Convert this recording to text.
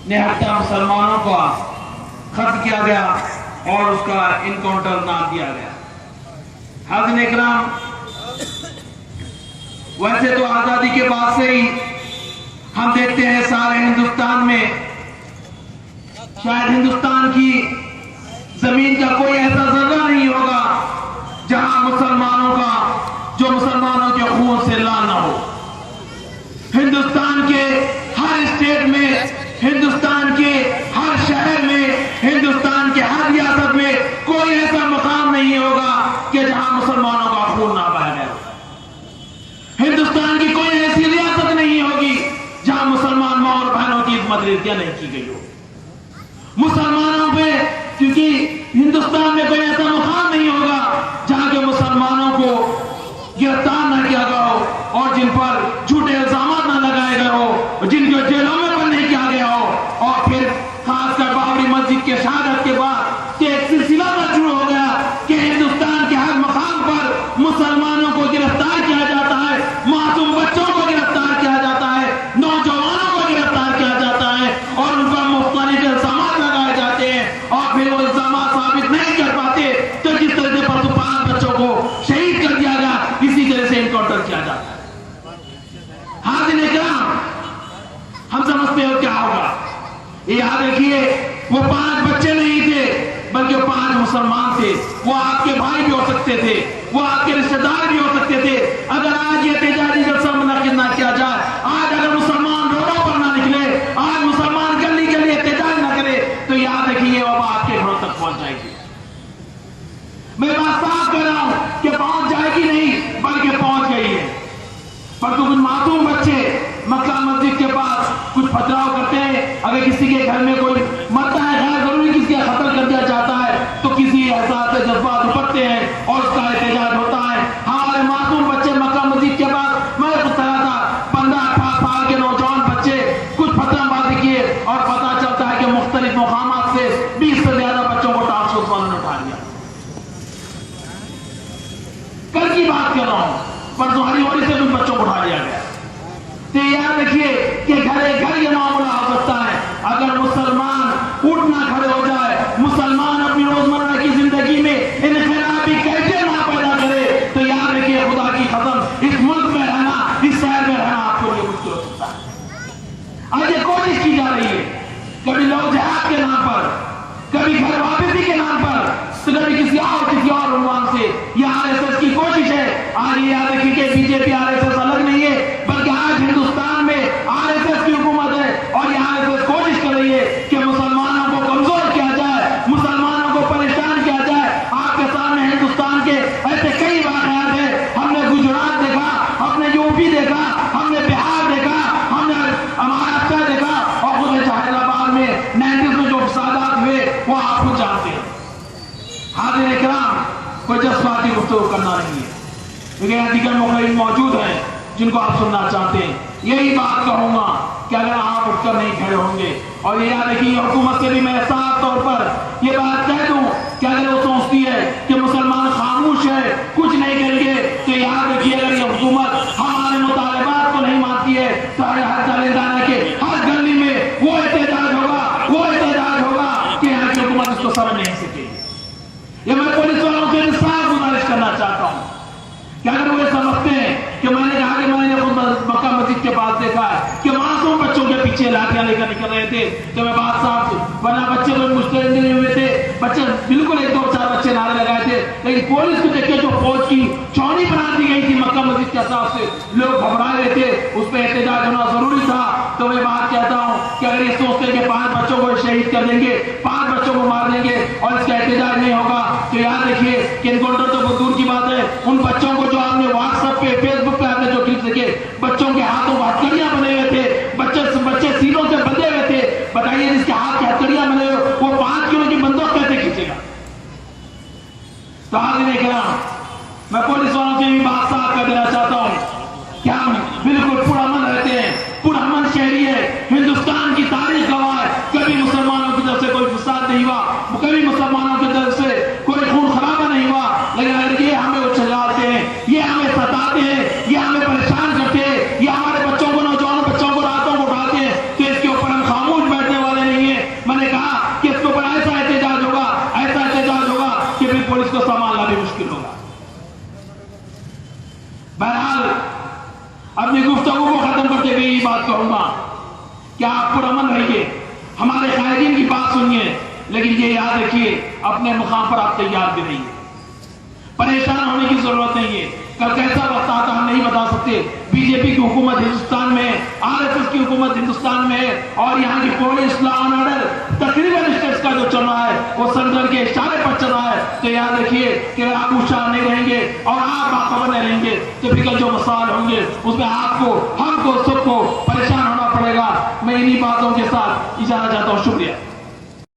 نہتا مسلمانوں کو قتل کیا گیا اور اس کا انکاؤنٹر نام دیا گیا۔ حاضرین اکرام، ویسے تو آزادی کے بعد سے ہی ہم دیکھتے ہیں سارے ہندوستان میں، شاید ہندوستان کی زمین کا کوئی ایسا ذرہ نہیں ہوگا جہاں مسلمانوں کا جو مسلمانوں کے خون سے لال نہ ہو۔ ہندوستان کے ہر اسٹیٹ میں، ہندوستان کے ہر شہر میں، ہندوستان کے ہر ریاست میں کوئی ایسا مقام نہیں ہوگا کہ جہاں مسلمانوں کا خون نہ بہہ گیا۔ ہندوستان کی کوئی ایسی ریاست نہیں ہوگی جہاں مسلمان ماں اور بہنوں کی عصمت ریزیاں نہیں کی گئی ہو۔ مسلمانوں پہ، کیونکہ ہندوستان میں کوئی ایسا مقام نہیں ہوگا جہاں کے مسلمانوں کو گرفتار نہ کیا گیا ہو اور جن پر جھوٹے الزامات نہ لگائے گئے ہو، جن کو جیلوں میں بند نہیں کیا گیا ہو۔ اور پھر خاص کر بابری مسجد کے شہادت کے بعد کہ ایک سلسلہ شروع ہو گیا کہ ہندوستان کے ہر مقام پر مسلمانوں کو گرفتار کیا جاتا ہے، معصوم بچوں کو گرفتار کیا جاتا ہے، نوجوانوں کو گرفتار کیا جاتا ہے اور ان پر مختلف الزامات لگائے جاتے ہیں، اور پھر وہ الزامات ثابت نہیں کر پاتے تو جس طرح سے 5 بچوں کو شہید کر دیا گیا، اسی طرح سے انکاؤنٹر کیا جاتا ہے۔ حاضرین اکرام، ہم سمجھتے ہو کیا ہوگا؟ یہ یاد رکھیے، وہ 5 بچے نہیں تھے بلکہ 5 مسلمان تھے۔ وہ آپ کے بھائی بھی ہو سکتے تھے، وہ آپ کے رشتہ دار بھی ہو سکتے تھے۔ اگر آج یہ احتجاجی جلسہ منعقد نہ کیا جائے، آج اگر مسلمان روڈوں پر نہ نکلے، آج مسلمان گلی گلی احتجاج نہ کرے، تو یاد رکھیے وبا آپ کے گھروں تک پہنچ جائے گی۔ میں بات صاف کر رہا ہوں کہ پہنچ جائے گی نہیں بلکہ پہنچ گئی ہے۔ پر تو کچھ معصوم بچے مکہ مسجد کے پاس کچھ پتھراؤ کرتے ہیں، اگر کسی کے گھر میں کوئی مرتا ہے، غیر ضروری کسی کا قتل کر دیا جاتا ہے تو کسی احساس سے جذبات ابھرتے ہیں اور اس کا احتجاج ہوتا ہے۔ ہمارے معصوم بچے مکہ مسجد کے پاس، میں خود طرح تھا، 15-18 سال کے نوجوان بچے کچھ پتھر بازی کیے اور پتہ چلتا ہے کہ مختلف مقامات سے 20 سے زیادہ بچوں کو ٹاسک والوں نے اٹھا لیا۔ کل کی بات کر رہا ہوں، پرسوں ہری ہوری سے بھی بچوں کو اٹھا لیا گیا۔ تو یاد رکھیے کہ گھر یہ معاملہ ہو سکتا ہے اگر مسلمان اٹھنا کھڑے ہو جائے، مسلمان اپنی روزمرہ کی زندگی میں انقلابی کیسے نہ پیدا کرے، تو یاد رکھیے خدا کی قسم اس ملک میں رہنا، اس شہر میں رہنا آپ کو یہ مشکل ہو سکتا ہے۔ آج یہ کوشش کی جا رہی ہے، کبھی لوگ جہاد کے نام پر، کبھی گھر واپسی کے نام پر، تو کبھی کسی اور عنوان سے۔ یہ RSS کی کوشش ہے۔ آج یہ یاد رکھیے کہ BJP RSS الگ نہیں ہے، بلکہ آج ہندوستان میں RSS کی حکومت ہے اور یہ RSS کوشش کر رہی ہے کہ مسلمانوں کو کمزور کیا جائے، مسلمانوں کو پریشان کیا جائے۔ آپ کے سامنے ہندوستان کے ایسے کئی واقعات ہیں۔ ہم نے گجرات دیکھا، ہم نے UP دیکھا، ہم نے بہار دیکھا، ہم نے مہاراشٹر دیکھا، اور خود حیدرآباد میں 90s میں جو فسادات ہوئے وہ آپ کو جانتے ہیں۔ حاضرین اکرام، کوئی جذباتی گفتگو کرنا نہیں ہے، کیونکہ یہاں دیگر مقررین موجود ہیں جن کو آپ سننا چاہتے ہیں۔ یہی بات کہوں گا کہ اگر آپ اٹھ کر نہیں کھڑے ہوں گے، اور یہ یاد رکھیے حکومت سے بھی میں صاف طور پر یہ بات کہہ دوں کہ اگر وہ سوچتی ہے کہ مسلمان خاموش ہے، کچھ نہیں کریں گے، تو یاد رکھیے اگر یہ حکومت ہمارے مطالبات کو نہیں مانتی ہے تو ہر تلنگانہ کے ہر گلی میں وہ احتجاج ہوگا کہ یہاں کی حکومت اس کو سمجھ نہیں سکے۔ یہ میں پولیس والوں سے صاف گزارش کرنا چاہتا ہوں کہ اگر وہ سمجھتے ہیں کہ میں نے کہا کہ میں نے خود مکہ مسجد کے پاس دیکھا ہے کہ معصوم بچوں کے پیچھے لاٹیاں لے کر نکل رہے تھے، تو میں بات صاف، ورنہ بچے تو مشکل نہیں ہوئے تھے، بچے بالکل 1-2-4 بچے نعرے لگائے تھے، لیکن پولیس کو دیکھ کے جو فوج کی چھاؤنی بنا دی گئی تھی مکہ مسجد کے حساب سے، لوگ گھبرا رہے تھے، اس پہ احتجاج ہونا ضروری تھا۔ تو میں بات کہتا ہوں کہ اگر یہ سوچتے ہیں کہ 5 بچوں کو شہید کر دیں گے، 5 بچوں کو مار دیں گے اور اس کا احتجاج نہیں ہوگا، تو یاد رکھیے کہ انکاؤنٹر تو بہت دور کی بات ہے، ان بچوں کو جو آپ نے واٹس ایپ پہ، فیس بک پہ آپ نے جو کلپ دیکھے، بچوں کے ہاتھوں ہتھکڑیاں بنے ہوئے تھے، بچے سینوں سے بندھے ہوئے تھے، بتائیے جس کے ہاتھ کی ہتھکڑیاں بنے ہوئے وہ 5 کلو کی بندوق کیسے کھینچے گا؟ تو حاضرین اکرام، میں پولیس والوں سے بھی بات صاف کر دینا چاہتا ہوں کہ ہم بالکل پرامن رہتے ہیں، پرامن شہری ہے، ہندوستان کی تاریخ گواہ ہے، کبھی مسلمانوں کی طرف سے کوئی فساد نہیں ہوا، کبھی مسلمانوں کی طرف سے کوئی خون خرابہ نہیں ہوا، لیکن اگر یہ ہمیں اچھالتے ہیں، یہ ہمیں ستاتے ہیں، یہ ہمیں پریشان کرتے ہیں، کہ آپ پرامن رہیے، ہمارے قائدین کی بات سنیے، لیکن یہ یاد رکھیے اپنے مقام پر آپ تیار بھی رہیے، پریشان ہونے کی ضرورت نہیں ہے۔ کل کیسا وقت آتا ہم نہیں بتا سکتے۔ بی جے پی کی حکومت ہندوستان میں ہے، آر ایس ایس کی حکومت ہندوستان میں ہے، اور یہاں کی پولیس لا اینڈ آرڈر تقریباً اسٹیٹس کا جو چل رہا ہے وہ سینٹر کے اشارے پر چل رہا ہے۔ تو یاد رکھیے کہ آپ ہوشیار نہیں رہیں گے اور آپ باخبر نہیں رہیں گے تو پھر جو مسائل ہوں گے اس میں آپ کو، ہم کو، سب